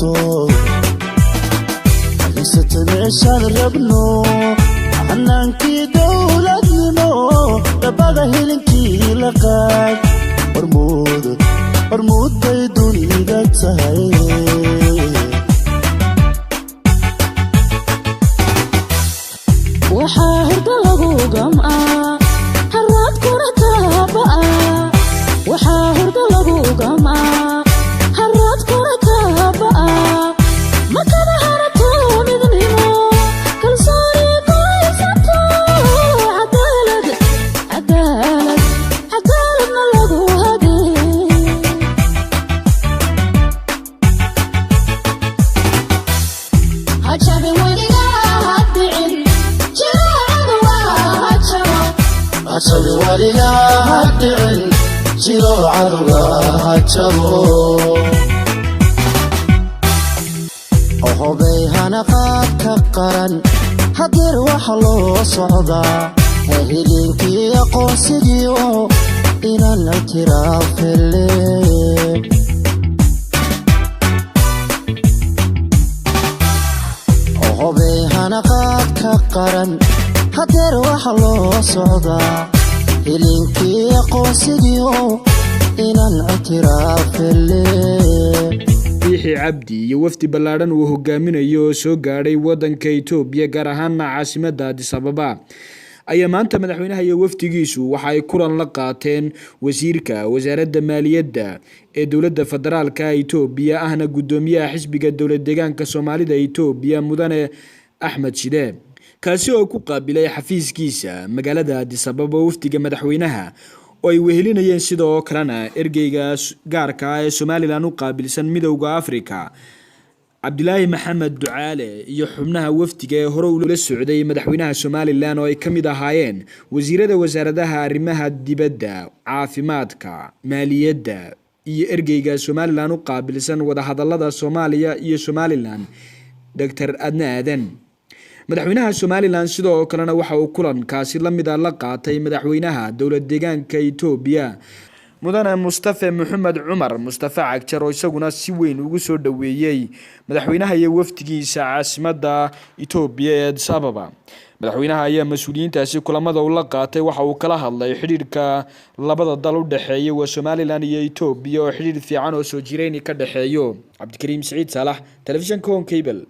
عصو ستنشان ربنو حنانكي دولة نمو لبغا هلنكي لقاي ورمود بيدوني قاتهاي وحاهر قلبو قمعا حرات كورتها بقى وحاهر قلبو قمعا حرات كورتها بقى ما كان هرتو مذنبو كل صاري قايساتو عدالة نلقو هدي هاتشابي وليا هاتدعين عصبي وليا هاتدعين جيرو عروغا هاتشابو أهوبي هنقاد كقرن هدير وحلو صعدا ههلينكي يقون سيديو إلى الاعتراف الليل أهوبي هنقاد كقرن هدير وحلو صعدا ههلينكي يقون سيديو إلى الاعتراف الليل بيحي عبدي وفد بلارن وهogaaminayo soo gaaray wadanka Itoobiya gaar ahaan caasimadda Addis Ababa ayaa maanta madaxweynaha iyo wafdigiisu waxa ay kulan la qaateen wasiirka wasaaradda maaliyadda ee dawladda federaalka Itoobiya ahna gudoomiyaha xisbiga dawlad deegaanka Soomaalida Itoobiya mudane Axmed Shide kaasi oo ku qaabilay xafiiskiisa magaalada Addis Ababa wafdiga madaxweynaha oo ay wehelinayeen sidoo kalena ergeyga gaarka ah ee Soomaaliland u qaabilsan midowga Afrika Cabdilaahi Maxamed Ducaale iyo xubnaha wafdiga ee hore ula socday madaxweynaha Soomaaliland oo ay kamid ahaayeen wasiirada wasaaradaha arrimaha dibadda caafimaadka maaliyadda iyo ergeyga Soomaaliland u qaabilsan wada hadallada Soomaaliya iyo Soomaaliland Dr. Adna Aadan madaxweynaha Soomaaliland sidoo kalena waxa uu kulankaasi la mid ah la qaatay madaxweynaha dawlad deegaanka Itoobiya mudane Mustafa Maxamed Umar Mustafa Cagjar oo isaguna si weyn ugu soo dhaweeyay madaxweynaha iyo wafdigiisa caasimadda Itoobiya ee Addis Ababa madaxweynaha ayaa mas'uuliyiintaasi kulamada ula qaatay waxa uu kala hadlay xiriirka labada dal u dhaxeeya waa Soomaaliland iyo Itoobiya oo xiriir fiican oo soo jireen ka dhaxeeyo Cabdikariim Saciid Saalax telefishinka Cable